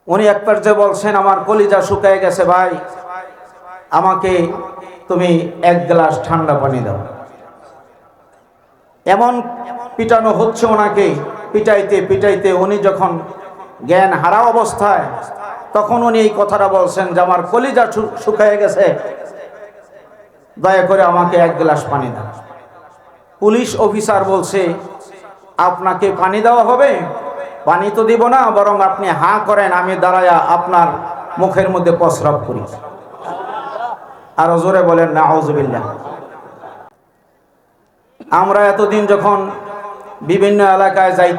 উনি এক পর্যায়ে বলছেন, আমার কলিজা শুকায় গেছে ভাই, আমাকে তুমি এক গ্লাস ঠান্ডা পানি দাও। এমন পিটানো হচ্ছে ওনাকে, পিটাইতে পিটাইতে উনি যখন জ্ঞান হারা অবস্থায়, তখন উনি এই কথাটা বলছেন যে আমার কলিজা শুকায় গেছে, দয়া করে আমাকে এক গ্লাস পানি দাও। পুলিশ অফিসার বলছে, আপনাকে পানি দেওয়া হবে? পানি তো দিব না, বরং আপনি হাঁ করেন, আমি দাঁড়ায়া আপনার মুখের মধ্যে প্রস্রাব করি। আরো জোরে বলেন নাউজুবিল্লাহ। আমরা এতদিন যখন বিভিন্ন এলাকায় যাই,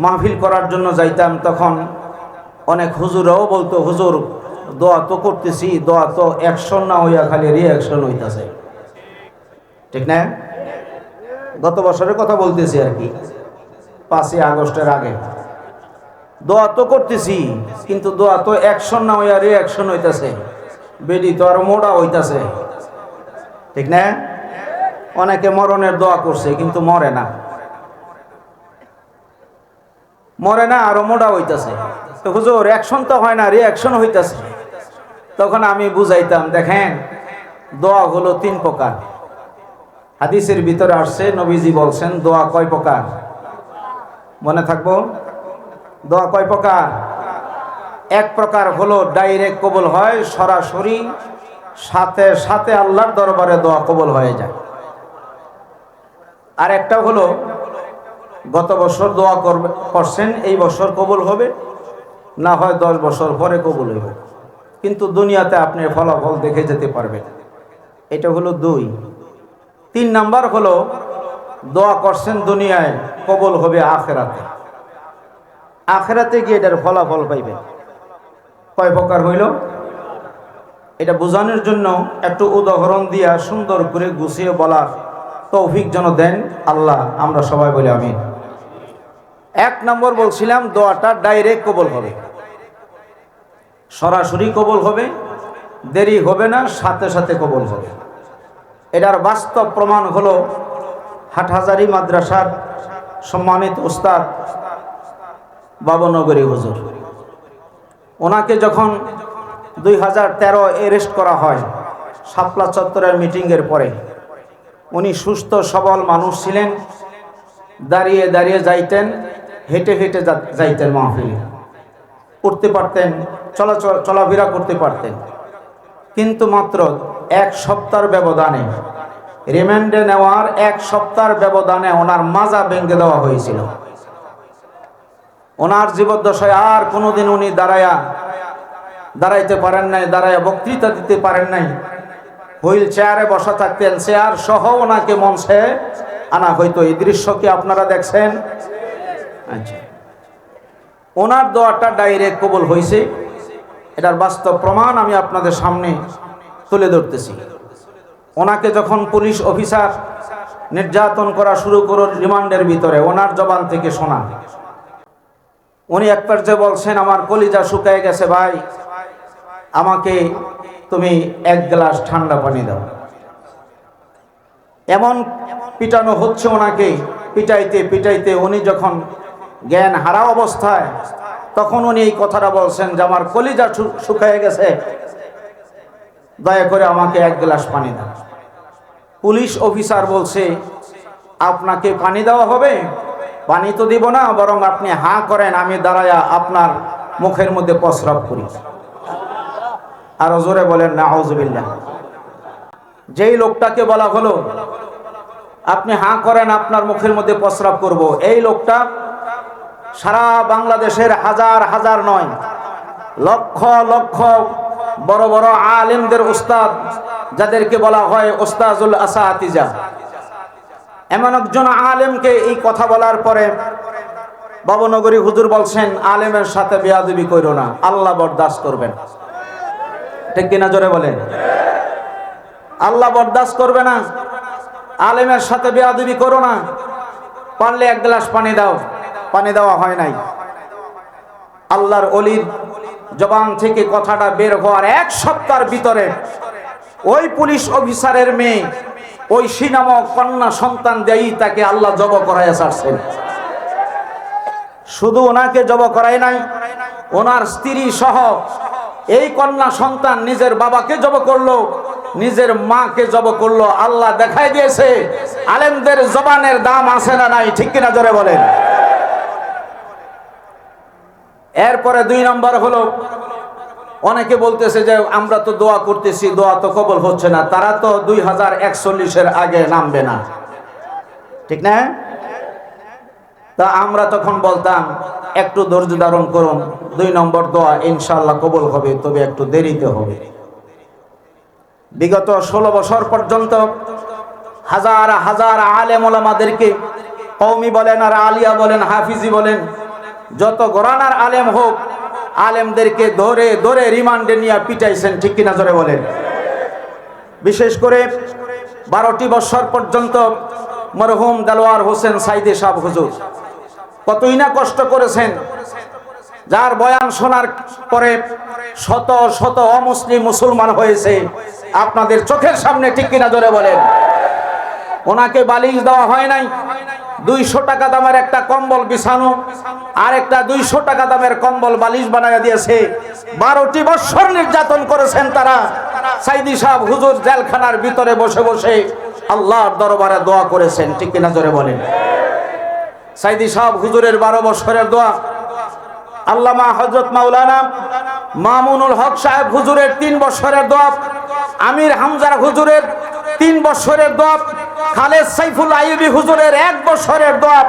মাহফিল করার জন্য যাইতাম, তখন অনেক হুজুরাও বলতো, হুজুর দোয়া তো করতেছি, দোয়া তো অ্যাকশন না হইয়া খালি রিঅ্যাকশন হইতাছে। ঠিক না? গত বছরের কথা বলতেছি আর কি, 5ই আগস্টের আগে। দোয়া তো করতেছি, কিন্তু দোয়া তো অ্যাকশন না হইয়া রিঅ্যাকশন হইতাছে। বেডি তো আর মোড়া হইতাছে। ঠিক না? অনেকে মরণের দোয়া করছে, কিন্তু মরে না, মরে না, আরো মোড়া হইতাছে। তো হুজুর অ্যাকশন তো হয় না, রিঅ্যাকশন হইতাছে। তখন আমি বুঝাইতাম, দেখেন দোয়া হলো 3 প্রকার। হাদিসের ভিতরে আসছে, নবীজি বলছেন দোয়া কয় প্রকার? মনে থাকবো? দোয়া কয় প্রকার? এক প্রকার হলো ডাইরেক্ট কবুল হয়, সরাসরি সাথে সাথে আল্লাহর দরবারে দোয়া কবুল হয়ে যায়। আর একটা হলো গত বছর দোয়া করছেন, এই বছর কবুল হবে, না হয় 10 বছর পরে কবুল হবে, কিন্তু দুনিয়াতে আপনি ফলাফল দেখে যেতে পারবেন। এটা হলো 2। 3 নাম্বার হলো দোয়া করছেন দুনিয়ায়, কবুল হবে আখিরাতে। আখিরাতে গিয়ে এটার ফলাফল পাইবেন। কয় প্রকার হইল? এটা বোঝানোর জন্য একটু উদাহরণ দিয়া সুন্দর করে গুছিয়ে বলার তৌফিক যেন দেন আল্লাহ, আমরা সবাই বলি আমিন। 1 নম্বর বলছিলাম, দোয়াটা ডাইরেক্ট কবুল হবে, সরাসরি কবুল হবে, দেরি হবে না, সাথে সাথে কবুল হবে। এটার বাস্তব প্রমাণ হলো হাটহাজারী মাদ্রাসার সম্মানিত উস্তাদ বাবনগরী হুজুর। ওনাকে যখন 2013 অ্যারেস্ট করা হয় শাপলা চত্বরের মিটিংয়ের পরে, উনি সুস্থ সবল মানুষ ছিলেন, দাঁড়িয়ে দাঁড়িয়ে যাইতেন, হেঁটে হেঁটে যাইতেন মাহফিলে, উঠতে পারতেন, চলাফেরা করতে পারতেন। কিন্তু মাত্র 1 সপ্তাহের ব্যবধানে, রিমান্ডে নেওয়ার 1 সপ্তাহের ব্যবধানে ওনার মাজা ভেঙে দেওয়া হয়েছিল। ওনার জীবদ্দশায় আর কোনোদিন উনি দাঁড়াইতে পারেন নাই, দাঁড়ায় বক্তৃতা দিতে পারেন নাই। হুইল চেয়ারে বসা থাকতেন, চেয়ার সহ ওনাকে মঞ্চে আনা হইতো। এই দৃশ্য কি আপনারা দেখছেন? আচ্ছা, ওনার দোয়াটা ডাইরেক্ট কবুল হয়েছে, এটার বাস্তব প্রমাণ আমি আপনাদের সামনে তুলে ধরতেছি। ওনাকে যখন পুলিশ অফিসার নির্যাতন করা শুরু করল রিমান্ডের ভিতরে, ওনার জবান থেকে শোনা, উনি এক পর্যায়ে বলছেন, আমার কলিজা শুকায় গেছে ভাই, আমাকে তুমি এক গ্লাস ঠান্ডা পানি দাও। এমন পিটানো হচ্ছে ওনাকে, পিটাইতে পিটাইতে উনি যখন জ্ঞান হারা অবস্থায়, তখন উনি এই কথাটা বলছেন যে আমার কলিজা শুকায় গেছে, দয়া করে আমাকে এক গ্লাস পানি দাও। পুলিশ অফিসার বলছে, আপনাকে পানি দেওয়া হবে? পানি তো দিব না, বরং আপনি হাঁ করেন, আমি দাঁড়ায়া আপনার মুখের মধ্যে প্রস্রাব করি। আরো জোরে বলেন নাউজুবিল্লাহ। যেই লোকটাকে বলা হলো আপনি হাঁ করেন, আপনার মুখের মধ্যে প্রস্রাব করব, এই লোকটা সারা বাংলাদেশের হাজার হাজার নয়, লক্ষ লক্ষ বড় বড় আলেমদের উস্তাদ, যাদেরকে বলা হয় উস্তাজুল আসাতিজা, এমন একজন আলেমকে এই কথা বলার পরে বাবনগরী হুজুর বলছেন, আলেমের সাথে বেয়াদবি কইরো না, আল্লাহ বরদাস্ত করবেন। ঠিক কিনা? জোরে বলেন। আল্লাহ বরদাস্ত করবে না, আলেমের সাথে বেয়াদবি করো না, পারলে এক গ্লাস পানি দাও। পানি দেওয়া হয় নাই। আল্লাহর ওলির জবান থেকে কথাটা বের হওয়ার 1 সপ্তাহের ভিতরে ওই পুলিশ অফিসারের মেয়ে, ঐশী নামক কন্যা সন্তান দেই তাকে আল্লাহ জব করাইয়া ছাড়ছেন। শুধু ওনাকে জব করাই নাই, ওনার স্ত্রী সহ এই কন্যা সন্তান নিজের বাবাকে জব করলো, নিজের মাকে জব করলো। আল্লাহ দেখাই দিয়েছে আলেমদের জবানের দাম আছে না নাই, ঠিক কিনা জোরে বলেন। এরপরে 2 নম্বর হলো, অনেকে বলতেছে যে আমরা তো দোয়া করতেছি, দোয়া তো কবুল হচ্ছে না, তারা তো 2041-এর আগে নামবে না, ঠিক না? তা আমরা তখন বলতাম একটু ধৈর্য ধারণ করুন, 2 নম্বর দোয়া ইনশাআল্লাহ কবুল হবে, তবে একটু দেরিতে হবে। বিগত 16 বছর পর্যন্ত হাজার হাজার আলেম ওলামাদেরকে, কওমি বলেন আর আলিয়া বলেন, হাফিজি বলেন, যত ঘরানার আলেম হোক, আলেমদেরকে ধরে ধরে রিমান্ডে নিয়ে পিটাইছেন, ঠিক কিনা জোরে বলেন। বিশেষ করে 12টি বছর পর্যন্ত মরহুম দেলোয়ার হোসেন সাইদি সাহেব হুজুর কতই না কষ্ট করেছেন, যার বয়ান শোনার পরে শত শত অমুসলিম মুসলমান হয়েছে আপনাদের চোখের সামনে, ঠিক কিনা জোরে বলেন। ওনাকে বালিশ দেওয়া হয় নাই, 200 টাকা দামের একটা কম্বল বিছানো আর একটা 200 টাকা দামের কম্বল বালিশ বানায় দিয়েছে। 12টি বছর নির্যাতন করেছেন তারা। সাইদি সাহেব হুজুর জেলখানার ভিতরে বসে বসে আল্লাহর দরবারে দোয়া করেছেন, ঠিক কিনা জোরে বলেন। সাইদি সাহেব হুজুরের 12 বছরের দোয়া, আল্লামা হযরত মাওলানা মামুনুল হক সাহেব হুজুরের 3 বছরের দোয়া, আমির হামজা হুজুরের 3 বছরের দোয়া, খালেদ সাইফুল আইয়ুবী হুজুরের 1 বছরের দোয়া,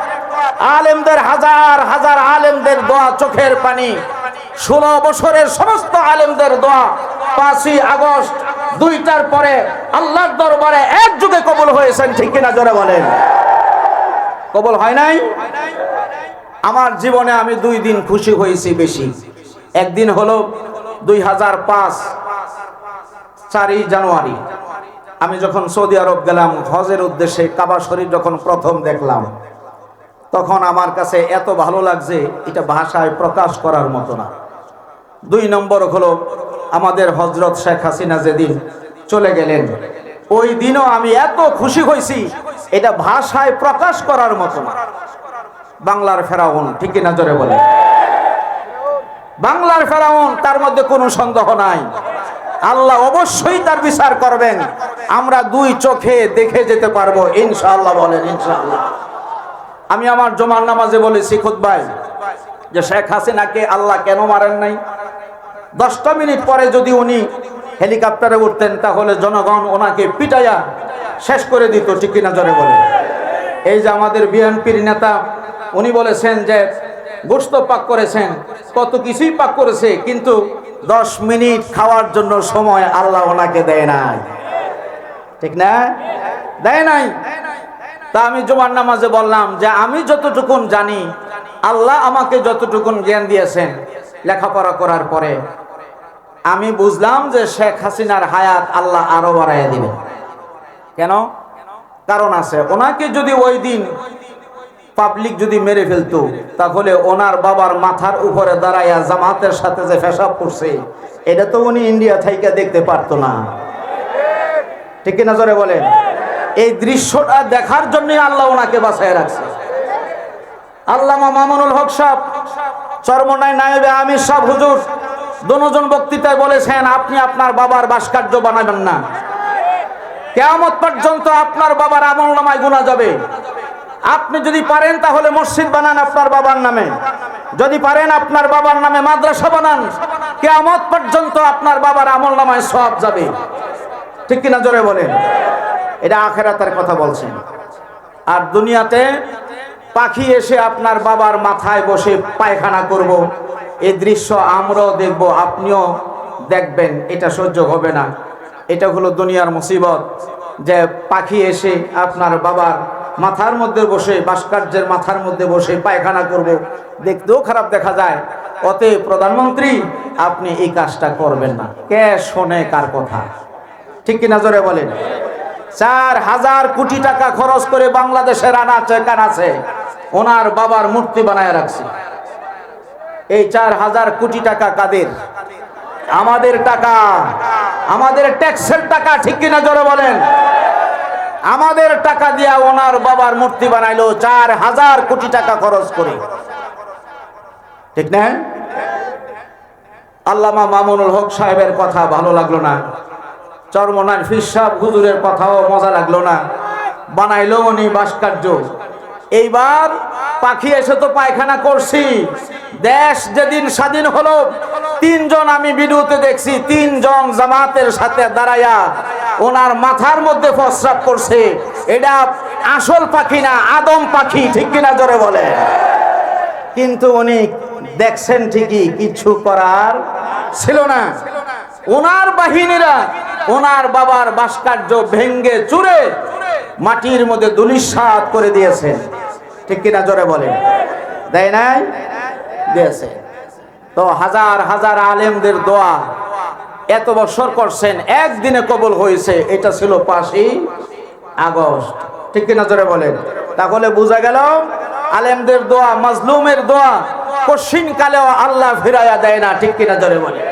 আলেমদের হাজার হাজার আলেমদের দোয়া, চোখের পানি, 16 বছরের সমস্ত আলেমদের দোয়া 5ই আগস্ট 2টার পরে আল্লাহর দরবারে এক যুগে কবুল হয়েছেন, ঠিক কিনা জোরে বলেন। কবুল হয় নাই? আমার জীবনে আমি 2 দিন খুশি হয়েছি বেশি। একদিন হলো 2005 4ই জানুয়ারি, আমি যখন সৌদি আরব গেলাম হজের উদ্দেশ্যে, কাবা শরীফ যখন প্রথম দেখলাম, তখন আমার কাছে এত ভালো লাগছে, এটা ভাষায় প্রকাশ করার মতো না। 2 নম্বর হলো আমাদের হযরত শেখ হাসিনা যেদিন চলে গেলেন, ওই দিনও আমি এত খুশি হয়েছি, এটা ভাষায় প্রকাশ করার মতো না। বাংলার ফেরাউন, ঠিক কিনা জোরে বলে। বাংলার ফেরাউন, তার মধ্যে কোনো সন্দেহ নাই, আল্লাহ অবশ্যই তার বিচার করবেন। আমরা 2 চোখে দেখে যেতে পারবো ইনশাআল্লাহ, বলেন ইনশাআল্লাহ। আমি আমার জুমার নামাজে বলেছি খুতবায় যে শেখ হাসিনাকে আল্লাহ কেন মারেন নাই? 10টা মিনিট পরে যদি উনি হেলিকপ্টারে উঠতেন, তাহলে জনগণ ওনাকে পিটাইয়া শেষ করে দিত, ঠিক কিনা জোরে বলে। এই যে আমাদের বিএনপির নেতা, উনি বলেছেন যে গোশত পাক করেছেন, কত কিছুই পাক করেছে, কিন্তু 10 মিনিট খাওয়ার জন্য সময় আল্লাহ ওনাকে দেয় নাই, ঠিক না? দেয় নাই। তা আমি জুমার নামাজে বললাম যে আমি যতটুকুন জানি, আল্লাহ আমাকে যতটুকুন জ্ঞান দিয়েছেন লেখাপড়া করার পরে, আমি বুঝলাম যে শেখ হাসিনার হায়াত আল্লাহ আরো বাড়াইয়া দিবেন। কেন? কারণ আছে। ওনাকে যদি ওই দিন পাবলিক যদি মেরে ফেলতো, তাহলে ওনার বাবার মাথার উপরে দাঁড়াইয়া জামাতের সাথে যে পেশাব করছে, এটা তো উনি ইন্ডিয়া থেকে দেখতে পারতো না, ঠিক কিনা জোরে বলেন। এই দৃশ্যটা দেখার জন্য আল্লাহ ওনাকে বাঁচায় রাখছে। আল্লামা মামুনুল হক সাহেব, চরমনাই নায়েবে আমির সাহেব হুজুর, দুজন বক্তৃতায় বলেছেন আপনি আপনার বাবার ভাস্কর্য বানাবেন না, কিয়ামত পর্যন্ত আপনার বাবার আমলনামায় গুনাহ যাবে। আপনি যদি পারেন তাহলে মসজিদ বানান আপনার বাবার নামে, যদি পারেন আপনার বাবার নামে মাদ্রাসা বানান, কিয়ামত পর্যন্ত আপনার বাবার আমলনামায় সওয়াব যাবে, ঠিক কিনা জোরে বলেন। এটা আখিরাতের কথা বলছেন। আর দুনিয়াতে পাখি এসে আপনার বাবার মাথায় বসে পায়খানা করব, এই দৃশ্য আমরাও দেখব, আপনিও দেখবেন, এটা সহ্য হবে না। এটা হলো দুনিয়ার মুসিবত, যে পাখি এসে আপনার বাবার মাথার মধ্যে বসে, ভাস্কর্যের মাথার মধ্যে বসে পায়খানা করব, দেখতেও খারাপ দেখা যায়। অতএব প্রধানমন্ত্রী, আপনি এই কাজটা করবেন না। কে শোনে কার কথা, ঠিক কিনা জোরে বলেন। 4000 কোটি টাকা খরচ করে বাংলাদেশের আনাচে কানাচে ওনার বাবার মূর্তি বানায় রাখছে। এই 4000 কোটি টাকা কাদের? আমাদের টাকা, আমাদের ট্যাক্সের টাকা, ঠিক কিনা জোরে বলেন। আমাদের টাকা দিয়া ওনার বাবার মূর্তি বানাইলো 4000 কোটি টাকা খরচ করে, ঠিক না? আল্লামা মামুনুল হক সাহেবের কথা ভালো লাগলো না, চরমনার ফিরসাব হুজুরের কথাও মজা লাগলো না, বানাইলো উনি ভাস্কর্য। এইবার পাখি এসে তো পায়খানা করছি। দেশ যেদিন স্বাধীন হলো, তিনজন আমি ভিডিওতে দেখছি, তিনজন জামাতের সাথে দাঁড়ায়া ওনার মাথার মধ্যে প্রস্রাব করছে। এটা আসল পাখি না, আদম পাখি, ঠিক কিনা জোরে বলে। কিন্তু উনি দেখছেন ঠিকই, কিছু করার ছিল না। ওনার বাহিনীরা ওনার বাবার ভাস্কর্য ভেঙ্গে চুরে মাটির মধ্যে ধূলিসাৎ করে দিয়েছেন, ঠিক কিনা জোরে বলেন। দেয় নাই? দিয়েছে। তো হাজার হাজার আলেমদের দোয়া এত বছর করছেন, একদিনে কবুল হয়েছে। এটা ছিল 5ই আগস্ট, ঠিক কিনা জোরে বলেন। তাহলে বোঝা গেল আলেমদের দোয়া, মাজলুমের দোয়া কোশ্চিন কালেও আল্লাহ ফিরাইয়া দেয় না, ঠিক কিনা জোরে বলেন।